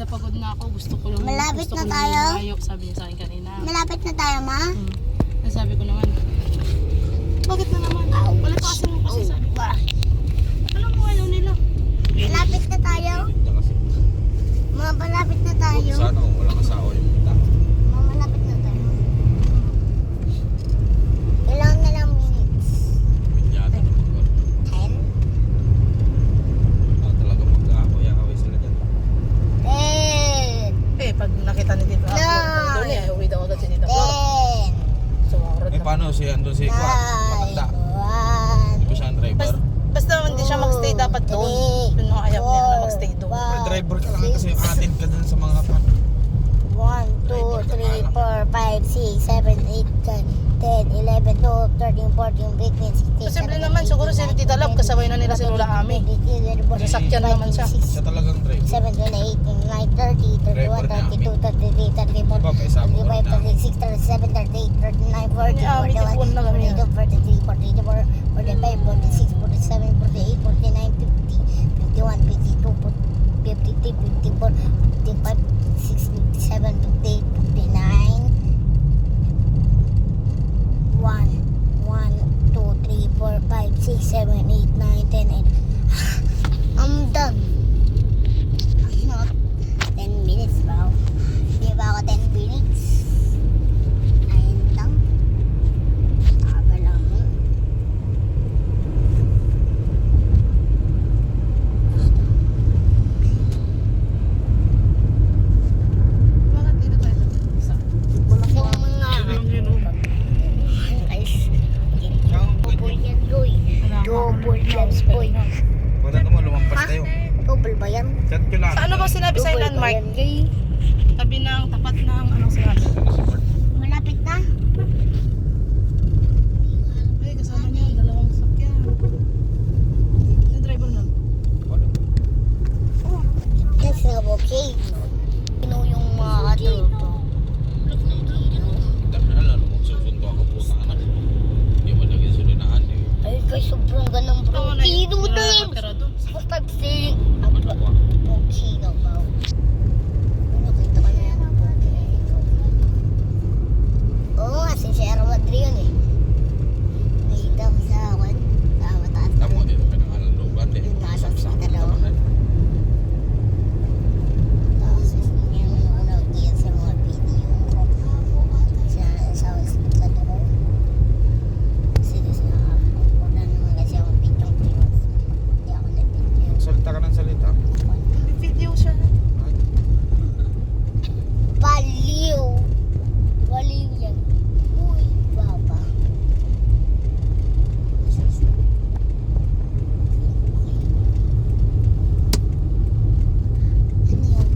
pagod na ako. Gusto ko lang. Malapit gusto na ko tayo? lumayo, sabi niya sa akin kanina. Malapit na tayo, ma? Sabi ko naman, bakit na naman? Palipasin mo kasi sabi ko. Alam mo ayaw nila. Malapit na tayo? Ma, malapit na tayo? Sana walang asawa yung tao. Ma, malapit na tayo. Ilang na lang minutes? Pinyata na mag 10? talaga mag-aaway sila dyan. 10! Eh, pag nakita ni Tito Ako, Nine. doon eh, uwi daw agad si Tito Ako. 10! Sumarot Eh na. paano si Ando si Kwan? Matanda. Di ba siya ang driver? Basta hindi siya magstay dapat doon. Doon ang ayaw niya na magstay doon. Pero driver ka lang kasi atid ka dun sa mga pan. 1, 2, 3, 4, 5, 6, 7, 8, 10, 11, 12, 13, 14, 15, 16, Posible naman, siguro si Tita Love kasabay na nila si Lola Ami. Sasakyan naman siya. Siya talagang driver. 7, 28, 29, 30, 31, 32, 33, 34, Diba, paisa mo 35, na. 36, 37, 38, 39, 40, Yeah, may 41, tipon na kami. 42, 43, 44, 45, 46, 47, 48, 49, 50, 51, 52, 53, 54, 55, 56, 57, 58, 59, 1, 2, 3, 4, 5, 6, 7, 8, 9, 10, 8. I'm done. Not 10 minutes, bro. Di ba ako 10 minutes? Ayun lang. Aga lang. Bakit dito tayo isa? Yung mga... Guys, double yan, boy. Double yan, boy. Wala naman lumampas tayo. Double ba yan? Chat ko lang. Sa ano ba sinabi sa Double ba landmark? yan, boy? Tabi ng, tapat ng, anong sinabi? Malapit na. Ay, kasama niya, dalawang sakyan. Yung driver nun. Yes, okay. Sino yung mga katuto? Dami na lang magsusundo ako po sa anak. Hindi mo naging sulinaan eh. Ay, guys, sobrang ganang bro. Sino Hindi na din? nakatira doon. Basta saying, Ano ba? okay na ba? Nakita ka na yan. Oo nga, si Sierra Madre yun eh. Nakita ko sa akin. Mataas na. Tamo dito ka ng alugan eh. Yung nasa Saksak hospital ka ako. naman. Tapos yung nakikita sa mga video sa hospital ako. Kasi wala naman kasi ako video. Hindi ako na-video. Salita ka ng salita. May video siya. Baliw! Baliw yan. Uy, baba. Ano yan?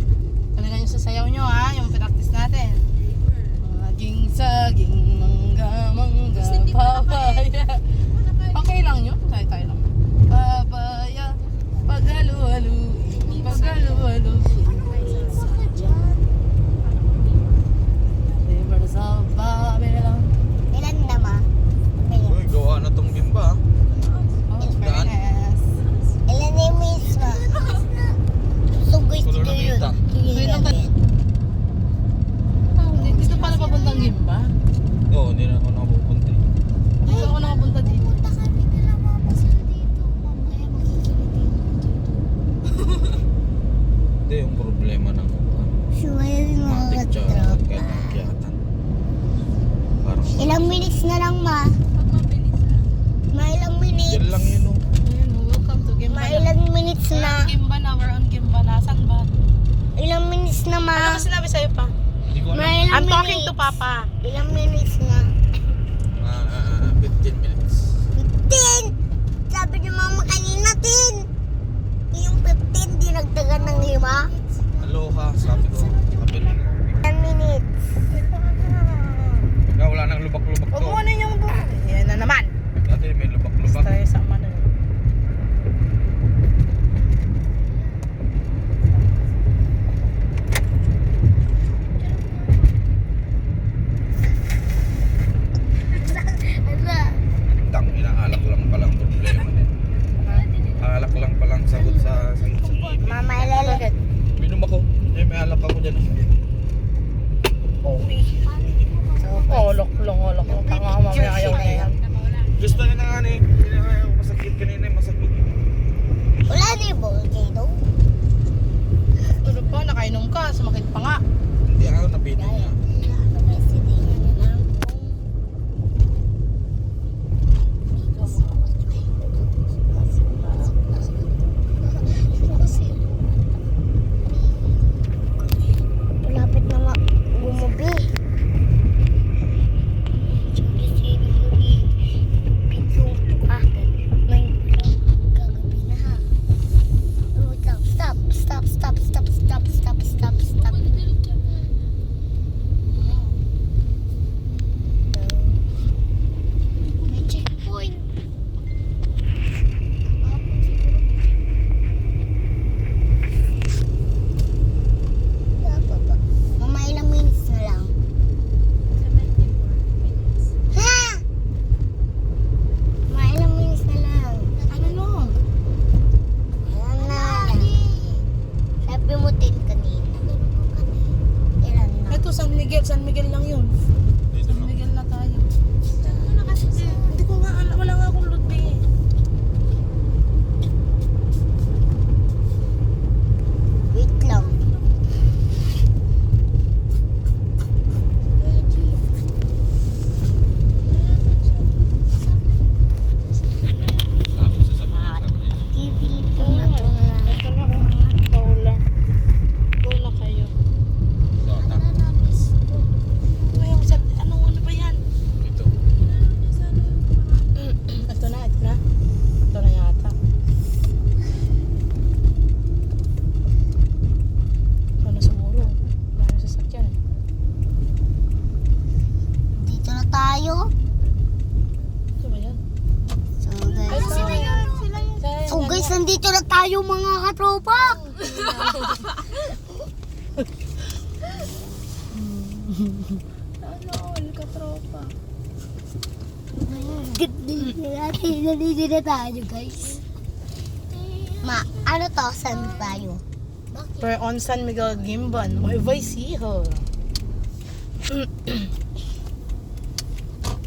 Talaga yung sasayaw nyo ha, yung pinaktis natin. Maging saging, mangga, mangga, papaya. Okay lang yun, tayo lang. Papaya, paghalu-halu, paghalu-halu. River sa Babylon. Ilan na ma? Uy, gawa na tong gimba. Oh, very nice. Ilan na yung miss ma? So guys, Kulor ito na yun. kita. Ilan ka- Dito pala papuntang Gimba. Oo, hindi na ako nakapupunta eh. Dito ako nakapunta dito. Punta kami nila mama sila dito. Mamaya makikinig dito. Hindi yung problema ng So ngayon yung mga matik siya katrop. kaya nakyatan. Parang Ilang minutes na lang ma? Ma ilang minutes? yan lang yun oh. Ayun, welcome to Gimba. Ma ilang minutes na? Gimba na, we're on Gimba na. Saan ba? Ilang minutes na ma? Ano ba sinabi sa'yo pa? Hindi ko Ma alam. ilang I'm talking minutes? to Papa. Ilang minutes na? 15 minutes. 15! Sabi ni mama kanina 10! Yung 15 dinagdagan ng 5? Aloha, sabi ko. Sabi ko. 10 minutes. Pagka wala nang lubak-lubak Huwag to. mo na yung buhay. Yan na naman. Dati may lubak-lubak. Tayo sa Manila. Tang, inaalak lang palang problema. Alak lang palang sagot sa TV. Mama, ilala. Minom ako. alap ako dyan. Olok lang. Tanga mamaya ayaw na yan. Gusto niya na nga ni. Masakit kanina, masakit. Wala na yung volcano. Ano pa, nakainom ka, sumakit pa nga. Hindi ako napitin niya. Malapit na gumabi. Stop. May checkpoint. Mama, ilang minutes na lang? 74 minutes. Ha? Mama, ilang minutes na lang? Ano no? Ayan na. Sabi mo 10 kanina. Ilan na? Ito, San Miguel lang yun. Dito San lang. Miguel na tayo. Hindi ko nga alam, wala nga akong load ba eh. Wait lang. Tapos sasabihin niya. Ito na to na. Ito na kung paulan. Go na kayo. Bata. Ano ba yan? Ito. Ito na. Ito na yata. Ito na siguro. Wala na sasakyan eh. Dito na tayo. Ito ba yan? So guys, Sila yun. so guys, nandito na tayo mga katropa. Ano, katropa. Nandito na tayo guys. Ma, ano to? Saan tayo? We're on San Miguel Gimban. Nueva Ecija.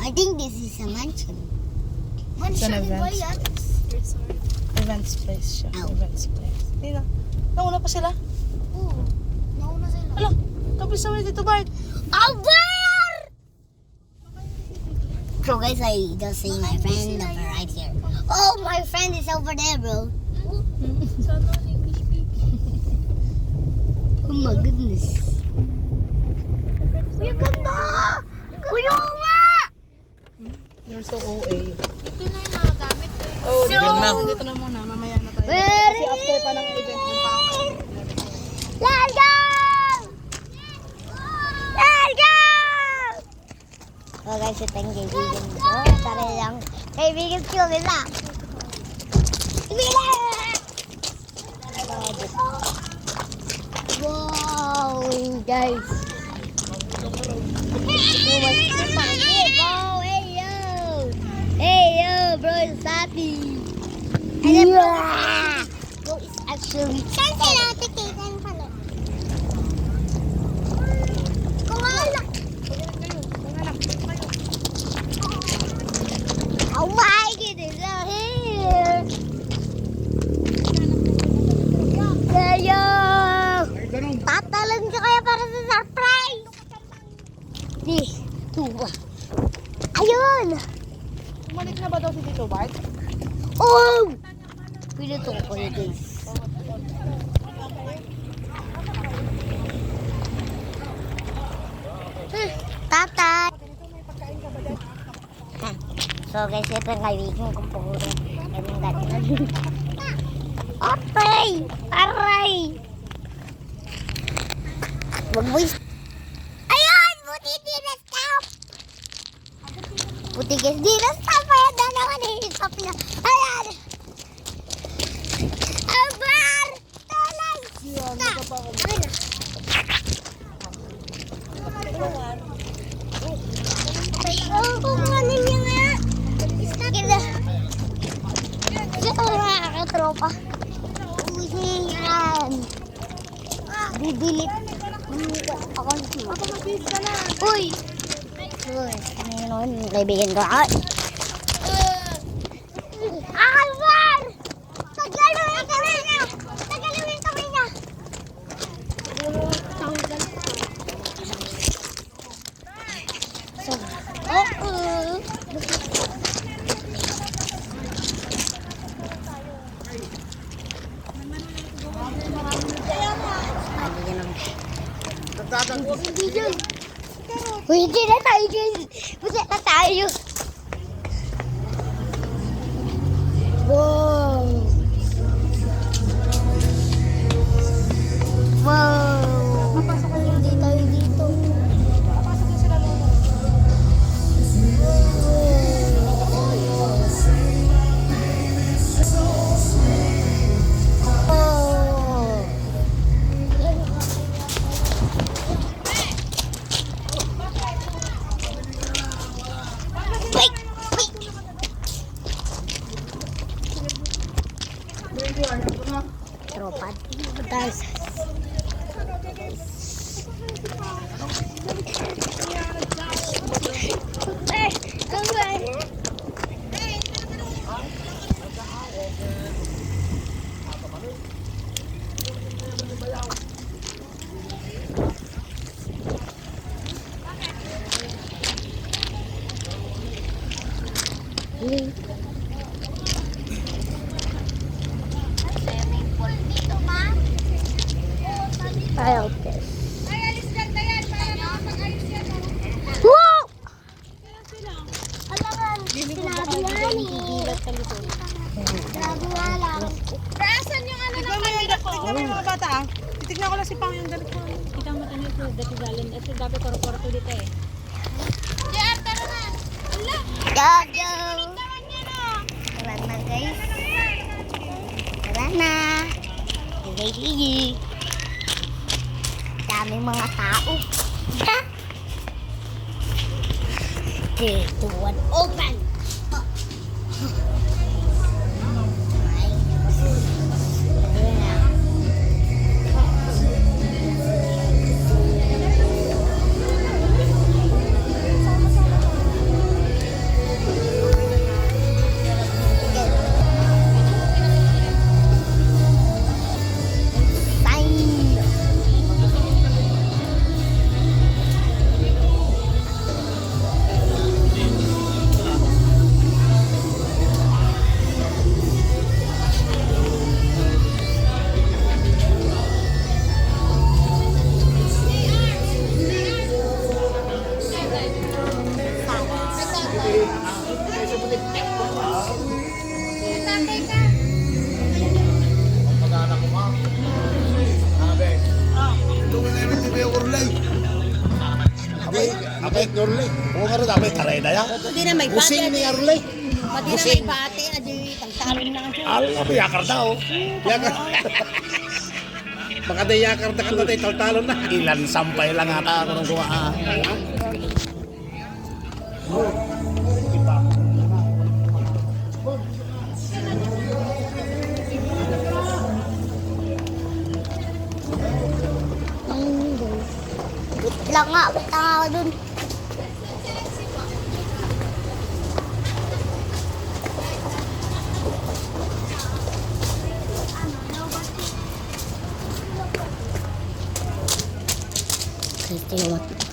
I think this is a mansion. It's an event. Events place siya. Ow. Events place. Hindi na. Nauna pa sila. Oo, nauna sila. Ala, tapos naman dito, Bart. Over! So guys, I just see my friend over right here. Oh, my friend is over there, bro. Oh my goodness. Kuya ganda! Kuya nga! You're so OA. Ito na yung mga gamit. Oh, So- dito na muna. Mamaya na tayo. Very Kasi after pa ng event, dun pa ako. Let's go! Let's go! So guys, ito yung kaibigan ko. Tara lang. Kaibigan ko nila. Wow, guys. Wow, hey yo! Hey yo, bro, it's happy. And then bro is actually saan sila titigan pala? Kumalak! Oh my goodness, they're here! Yo! Tatalan ka kaya para sa surprise! Di, tuwa. Ayun! Bumalik na ba daw si Tito Bart? Oh! Pinutong ko yun, guys. Tatay! So guys, ito yung kaibigan kong puro. Kaming ganyan. Aray! Aray! Wag mo ayun! Buti di na stop! Buti guys, di na stop! Ayan, dalawa na yung stop niya. Ayan! Abar! Talay! Stop! Ayan. Oh, kukuhanin niya nga. Kila. Siya ko mga katropa. Uy, yan. Bibilit. Ako Papa, mag-face ka na. Uy! Uy, ngayon, kaibigan ko. Ay! Alvar! Tagalawin kami niya! Tagalawin kami niya! Uy, hindi na tayo dyan. Pusa na tayo. Wow. Wow. Hindi tayo dito. Papasok na sila lolo. Oh. Wait, wait. Tropa. Tayo. Ayaw, okay. Wow! Alangan, sinabi nga ni. Sinabi nga lang. Tignan mo yung tignan mo yung mga bata ah. Titignan ko lang si Pang yung damit ko. Kita mo ano ito, dati galing. Ito dapat koro-koro ko dito eh. Gago! Tara na guys. Tara na. Sige. Daming mga tao. Ha? 3, 2, 1, open! Abay, Norley. Oo nga rin, abay, kareda yan. Hindi na may Busing ni Arley. Pati na may bate, adi, tagtalon na siya. Abay, yakar daw. Yakar. Baka di yakar na kanta tayo, taltalon na. Ilan sampay lang ata ako nung kuha. Lang nga, tanga ako dun.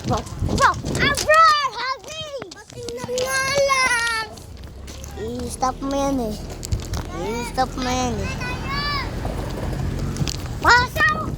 Bro! Happy! Patingnan nga lang! I-stop mo yan eh. I-stop mo yan eh. Pasaw!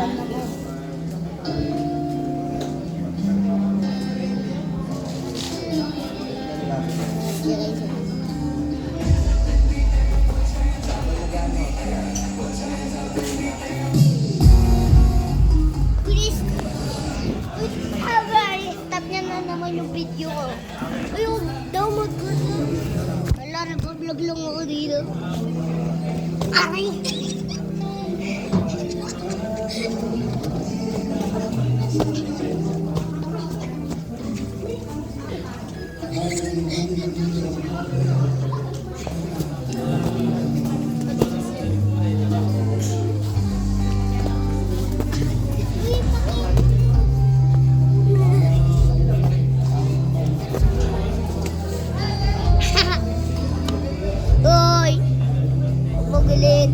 Alam na mo. Please, stop niya na naman yung video ko. Ayun, daw mag-gusto. Wala, nag-vlog lang ako dito. Aray! Oy! Magalit.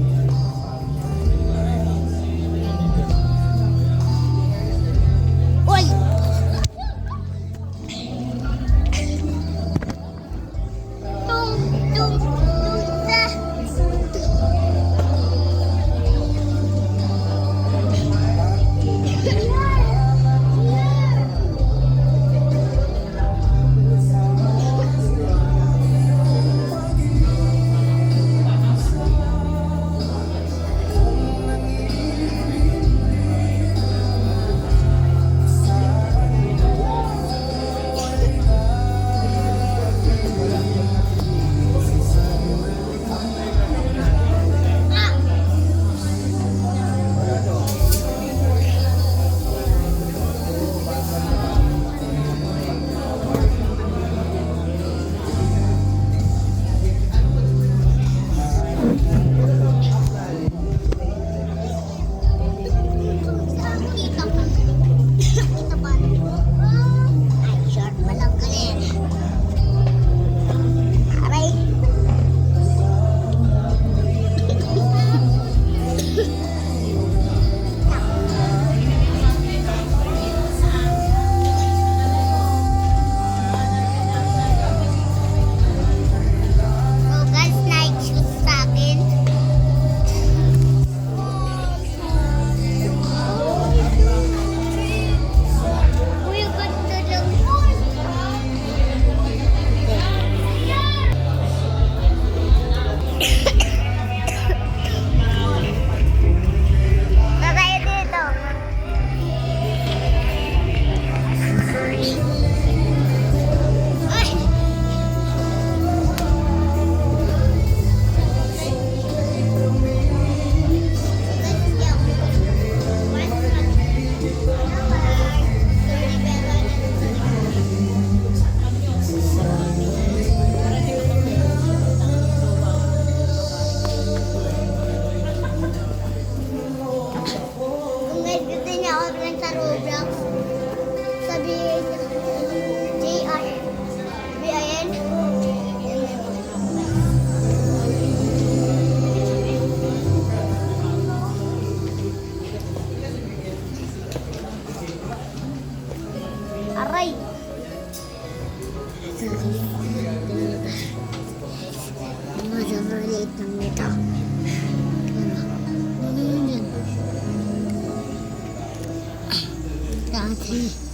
Oy! Tung sa. Aray! Sobrang liit lang nito. Ano yun yan? Dati.